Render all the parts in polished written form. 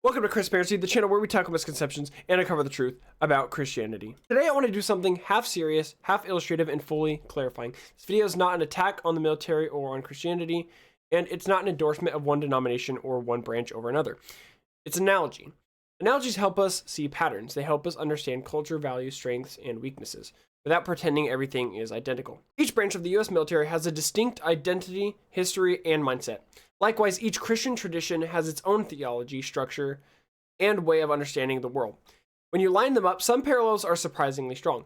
Welcome to Transparency, the channel where we tackle misconceptions and uncover the truth about Christianity. Today I want to do something half serious, half illustrative, and fully clarifying. This video is not an attack on the military or on Christianity, and it's not an endorsement of one denomination or one branch over another. It's an analogy. Analogies help us see patterns. They help us understand culture, values, strengths, and weaknesses, without pretending everything is identical. Each branch of the US military has a distinct identity, history, and mindset. Likewise, each Christian tradition has its own theology, structure, and way of understanding the world. When you line them up, some parallels are surprisingly strong.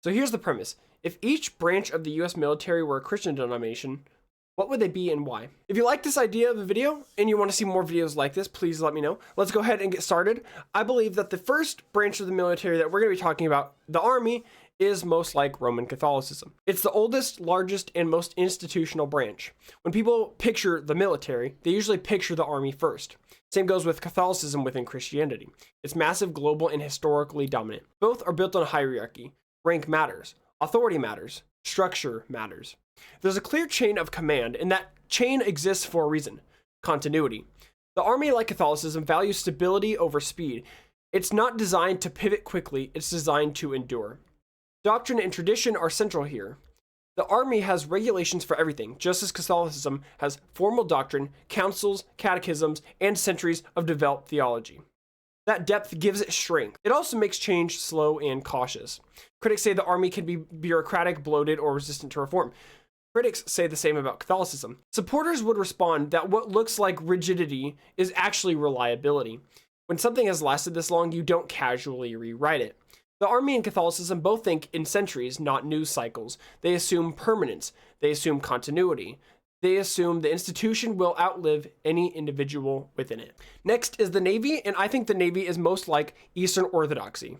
So here's the premise. If each branch of the US military were a Christian denomination, what would they be and why? If you like this idea of a video and you want to see more videos like this, please let me know. Let's go ahead and get started. I believe that the first branch of the military that we're going to be talking about, the Army, is most like Roman Catholicism. It's the oldest, largest, and most institutional branch. When people picture the military, they usually picture the Army first. Same goes with Catholicism within Christianity. It's massive, global, and historically dominant. Both are built on hierarchy. Rank matters. Authority matters. Structure matters. There's a clear chain of command, and that chain exists for a reason: continuity. The Army, like Catholicism, values stability over speed. It's not designed to pivot quickly, it's designed to endure. Doctrine and tradition are central here. The Army has regulations for everything, just as Catholicism has formal doctrine, councils, catechisms, and centuries of developed theology. That depth gives it strength. It also makes change slow and cautious. Critics say the Army can be bureaucratic, bloated, or resistant to reform. Critics say the same about Catholicism. Supporters would respond that what looks like rigidity is actually reliability. When something has lasted this long, you don't casually rewrite it. The Army and Catholicism both think in centuries, not news cycles. They assume permanence. They assume continuity. They assume the institution will outlive any individual within it. Next is the Navy, and I think the Navy is most like Eastern Orthodoxy.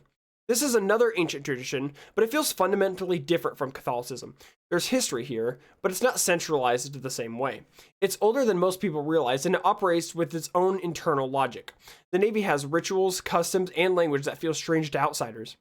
This is another ancient tradition, but it feels fundamentally different from Catholicism. There's history here, but it's not centralized the same way. It's older than most people realize, and it operates with its own internal logic. The Navy has rituals, customs, and language that feel strange to outsiders.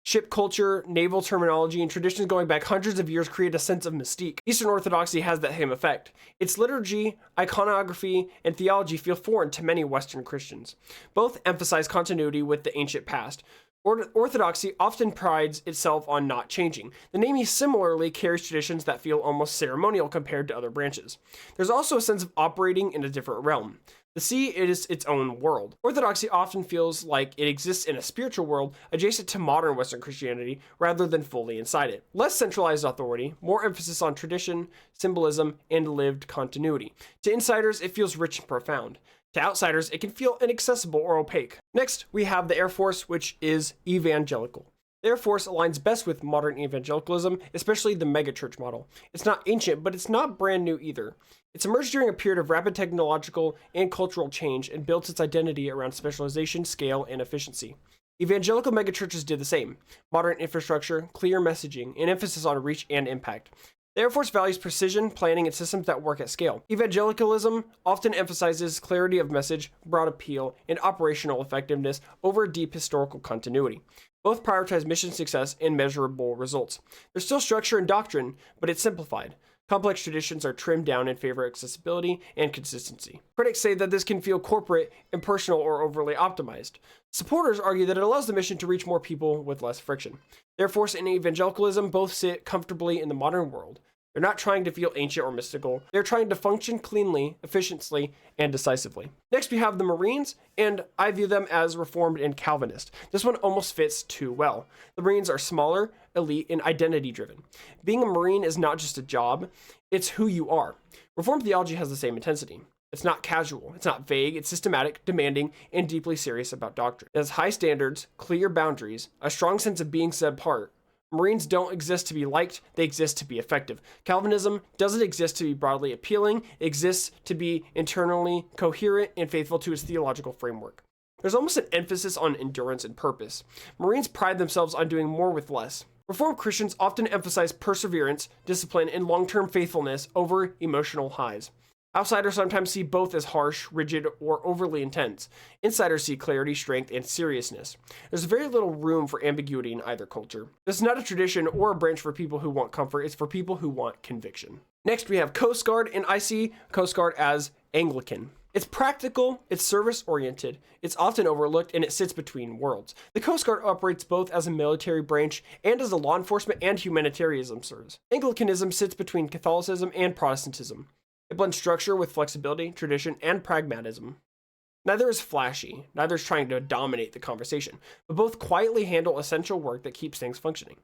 Ship culture, naval terminology, and traditions going back hundreds of years create a sense of mystique. Eastern Orthodoxy has that same effect. Its liturgy, iconography, and theology feel foreign to many Western Christians. Both emphasize continuity with the ancient past. Orthodoxy often prides itself on not changing. The Navy similarly carries traditions that feel almost ceremonial compared to other branches. There's also a sense of operating in a different realm. The sea is its own world. Orthodoxy often feels like it exists in a spiritual world adjacent to modern Western Christianity rather than fully inside it. Less centralized authority, more emphasis on tradition, symbolism, and lived continuity. To insiders, it feels rich and profound. To outsiders, it can feel inaccessible or opaque. Next, we have the Air Force, which is evangelical. The Air Force aligns best with modern evangelicalism, especially the megachurch model. It's not ancient, but it's not brand new either. It's emerged during a period of rapid technological and cultural change and built its identity around specialization, scale, and efficiency. Evangelical megachurches did the same. Modern infrastructure, clear messaging, and emphasis on reach and impact. The Air Force values precision, planning, and systems that work at scale. Evangelicalism often emphasizes clarity of message, broad appeal, and operational effectiveness over deep historical continuity. Both prioritize mission success and measurable results. There's still structure and doctrine, but it's simplified. Complex traditions are trimmed down in favor of accessibility and consistency. Critics say that this can feel corporate, impersonal, or overly optimized. Supporters argue that it allows the mission to reach more people with less friction. The Air Force and evangelicalism both sit comfortably in the modern world. They're not trying to feel ancient or mystical. They're trying to function cleanly, efficiently, and decisively. Next, we have the Marines, and I view them as Reformed and Calvinist. This one almost fits too well. The Marines are smaller, elite, and identity-driven. Being a Marine is not just a job, it's who you are. Reformed theology has the same intensity. It's not casual, it's not vague, it's systematic, demanding, and deeply serious about doctrine. It has high standards, clear boundaries, a strong sense of being set apart. Marines don't exist to be liked, they exist to be effective. Calvinism doesn't exist to be broadly appealing, it exists to be internally coherent and faithful to its theological framework. There's almost an emphasis on endurance and purpose. Marines pride themselves on doing more with less. Reformed Christians often emphasize perseverance, discipline, and long-term faithfulness over emotional highs. Outsiders sometimes see both as harsh, rigid, or overly intense. Insiders see clarity, strength, and seriousness. There's very little room for ambiguity in either culture. This is not a tradition or a branch for people who want comfort, it's for people who want conviction. Next, we have Coast Guard, and I see Coast Guard as Anglican. It's practical, it's service-oriented, it's often overlooked, and it sits between worlds. The Coast Guard operates both as a military branch and as a law enforcement and humanitarianism service. Anglicanism sits between Catholicism and Protestantism. It blends structure with flexibility, tradition, and pragmatism. Neither is flashy, neither is trying to dominate the conversation, but both quietly handle essential work that keeps things functioning.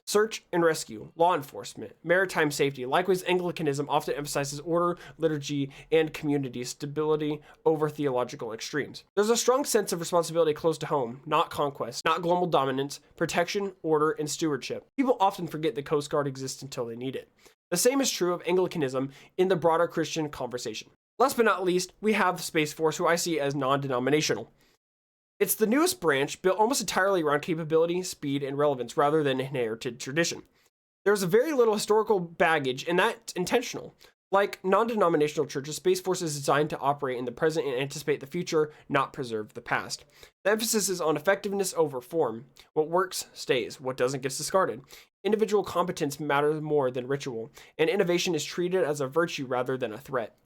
Search and rescue, law enforcement, maritime safety. Likewise, Anglicanism often emphasizes order, liturgy, and community stability over theological extremes. There's a strong sense of responsibility close to home, not conquest, not global dominance, protection, order, and stewardship. People often forget the Coast Guard exists until they need it. The same is true of Anglicanism in the broader Christian conversation. Last but not least, we have Space Force, who I see as non-denominational. It's the newest branch, built almost entirely around capability, speed, and relevance, rather than inherited tradition. There's very little historical baggage, and that's intentional. Like non-denominational churches, Space Force is designed to operate in the present and anticipate the future, not preserve the past. The emphasis is on effectiveness over form. What works stays, what doesn't gets discarded. Individual competence matters more than ritual, and innovation is treated as a virtue rather than a threat.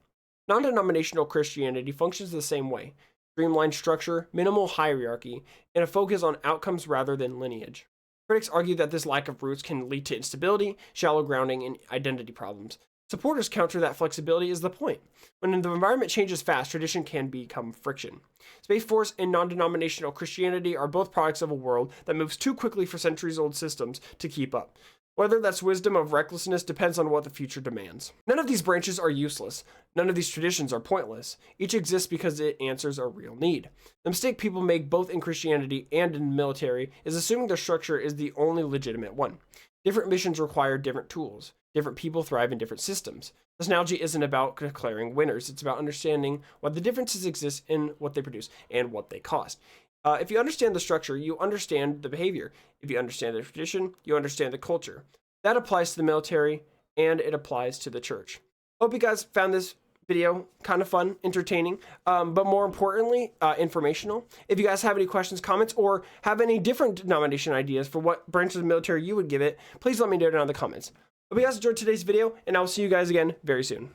Non-denominational Christianity functions the same way: streamlined structure, minimal hierarchy, and a focus on outcomes rather than lineage. Critics argue that this lack of roots can lead to instability, shallow grounding, and identity problems. Supporters counter that flexibility is the point. When the environment changes fast, tradition can become friction. Space Force and non-denominational Christianity are both products of a world that moves too quickly for centuries-old systems to keep up. Whether that's wisdom or recklessness depends on what the future demands. None of these branches are useless. None of these traditions are pointless. Each exists because it answers a real need. The mistake people make both in Christianity and in the military is assuming their structure is the only legitimate one. Different missions require different tools. Different people thrive in different systems. This analogy isn't about declaring winners. It's about understanding what the differences exist in what they produce and what they cost. If you understand the structure, you understand the behavior. If you understand the tradition, you understand the culture. That applies to the military, and it applies to the church. Hope you guys found this video kind of fun, entertaining, but more importantly, informational. If you guys have any questions, comments, or have any different denomination ideas for what branch of the military you would give it, please let me know down in the comments. Hope you guys enjoyed today's video, and I'll see you guys again very soon.